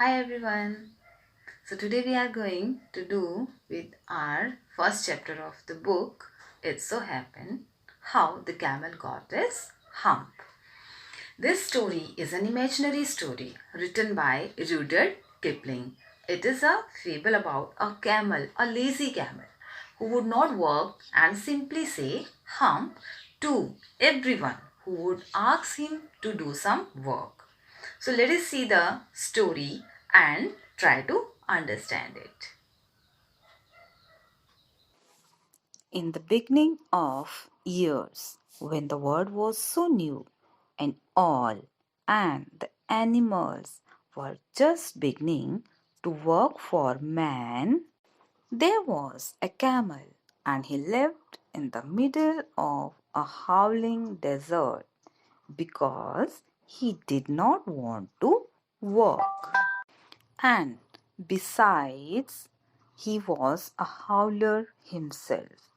Hi everyone. So today we are going to do with our first chapter of the book. It so happened how the camel got its hump. This story is an imaginary story written by Rudyard Kipling. It is a fable about a camel, a lazy camel, who would not work and simply say hump to everyone who would ask him to do some work. So let us see the story and try to understand it. In the beginning of years, when the world was so new and all, and the animals were just beginning to work for man, there was a camel, and he lived in the middle of a howling desert because he did not want to work. And besides, he was a howler himself.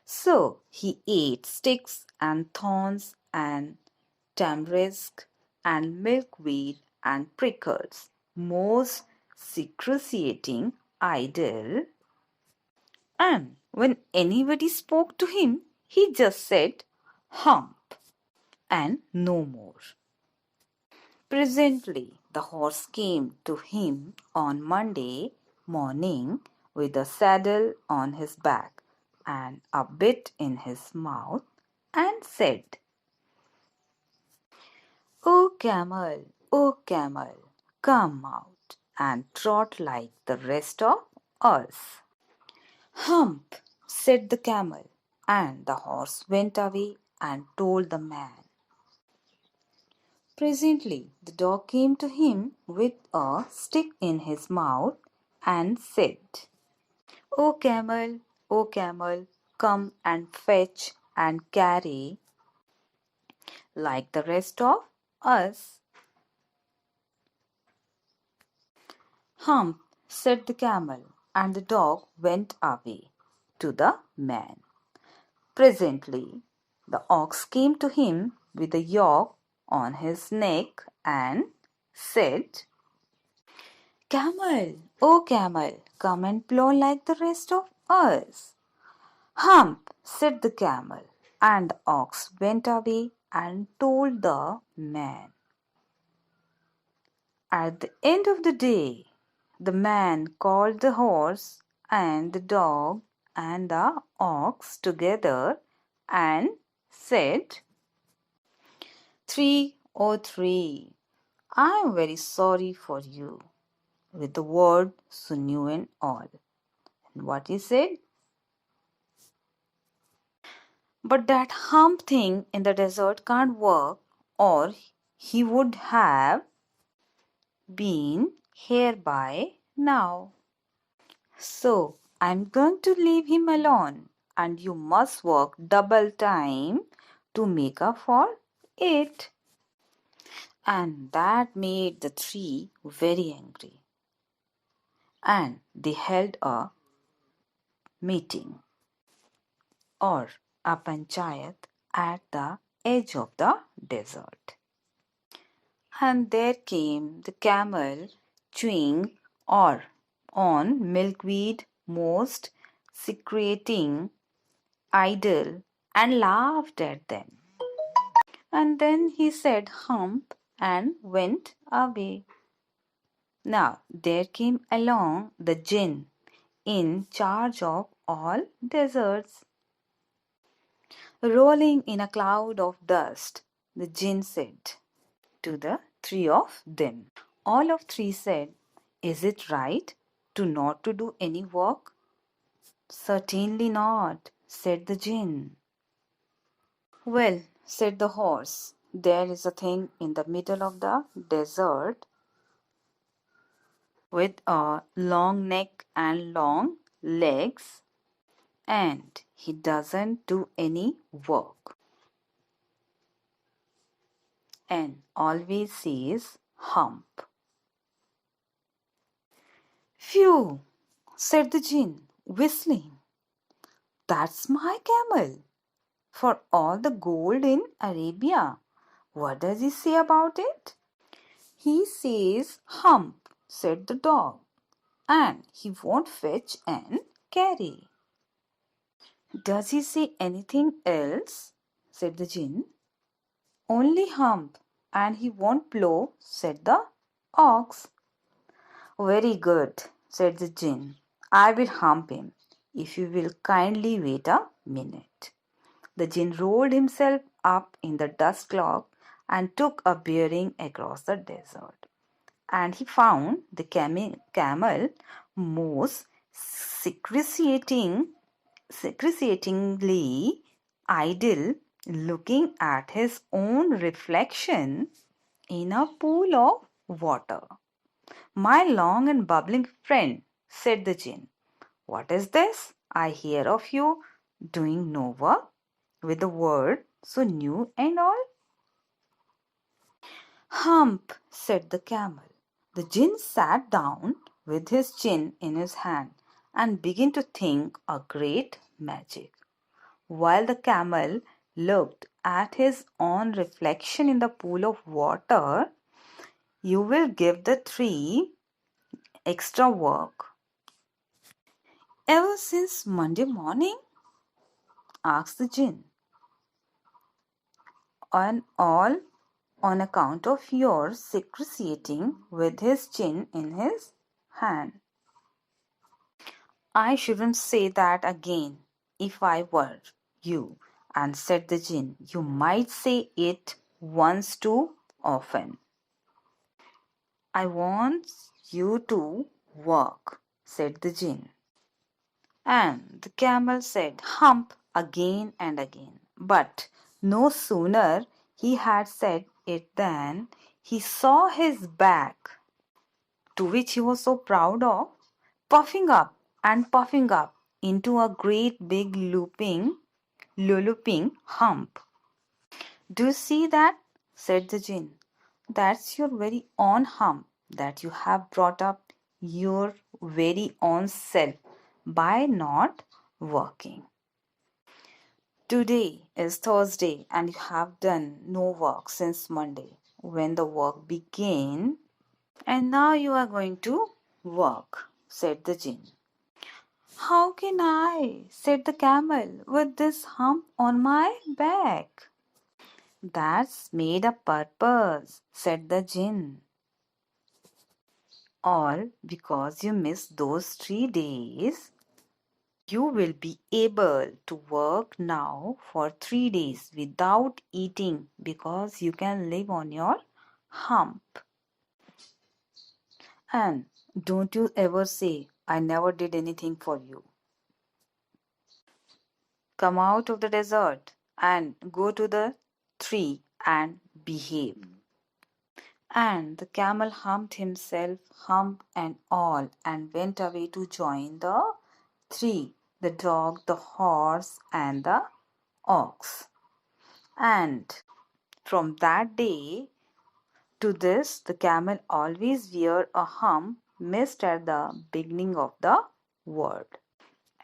So he ate sticks and thorns and tamarisk and milkweed and prickles, most excruciating idle. And when anybody spoke to him, he just said, hump, and no more. Presently, the horse came to him on Monday morning with a saddle on his back and a bit in his mouth and said, O camel, come out and trot like the rest of us. Hump, said the camel, and the horse went away and told the man. Presently the dog came to him with a stick in his mouth and said, O camel, come and fetch and carry like the rest of us. Hump, said the camel, and the dog went away to the man. Presently the ox came to him with a yoke on his neck and said, Camel, come and plow like the rest of us. Hump, said the camel, and the ox went away and told the man. At the end of the day, the man called the horse and the dog and the ox together and said, Three, I am very sorry for you, with the word so new and all. And what he said? But that hump thing in the desert can't work, or he would have been here by now. So I'm going to leave him alone, and you must work double time to make up for it. And that made the three very angry. And they held a meeting or a panchayat at the edge of the desert. And there came the camel chewing or on milkweed, most secreting idle, and laughed at them. And then he said hump and went away. Now there came along the jinn in charge of all deserts. Rolling in a cloud of dust, the jinn said to the three of them. All of three said, Is it right to not to do any work? Certainly not, said the jinn. Well, said the horse, there is a thing in the middle of the desert with a long neck and long legs, and he doesn't do any work and always says hump. Phew, said the jinn, whistling. That's my camel. For all the gold in Arabia. What does he say about it? He says hump, said the dog, and he won't fetch and carry. Does he say anything else? Said the Jinn. Only hump, and he won't plow, said the ox. Very good, said the Jinn. I will hump him, if you will kindly wait a minute. The Jinn rolled himself up in the dust cloud and took a bearing across the desert. And he found the camel most secreting, idle, looking at his own reflection in a pool of water. My long and bubbling friend, said the Jinn, what is this I hear of you doing no work with a word so new and all? Hump, said the camel. The Jinn sat down with his chin in his hand and began to think a great magic. While the camel looked at his own reflection in the pool of water, you will give the tree extra work. Ever since Monday morning? Asked the Jinn. And all on account of your secreting with his chin in his hand. I shouldn't say that again if I were you, and said the Jinn. You might say it once too often. I want you to work, said the Jinn. And the camel said, hump, again and again. But no sooner he had said it than he saw his back, to which he was so proud of, puffing up into a great big lolloping hump. Do you see that? Said the Jinn. That's your very own hump that you have brought up your very own self by not working. Today is Thursday and you have done no work since Monday when the work began, and now you are going to work, said the Jinn. How can I, said the camel, with this hump on my back? That's made a purpose, said the Jinn. All because you missed those 3 days. You will be able to work now for 3 days without eating because you can live on your hump. And don't you ever say, I never did anything for you. Come out of the desert and go to the tree and behave. And the camel humped himself, hump and all, and went away to join the three, the dog, the horse, and the ox. And from that day to this, the camel always wear a hump missed at the beginning of the word.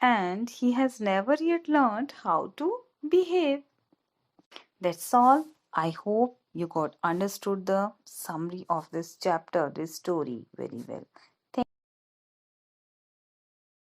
And he has never yet learned how to behave. That's all. I hope you got understood the summary of this chapter, this story very well.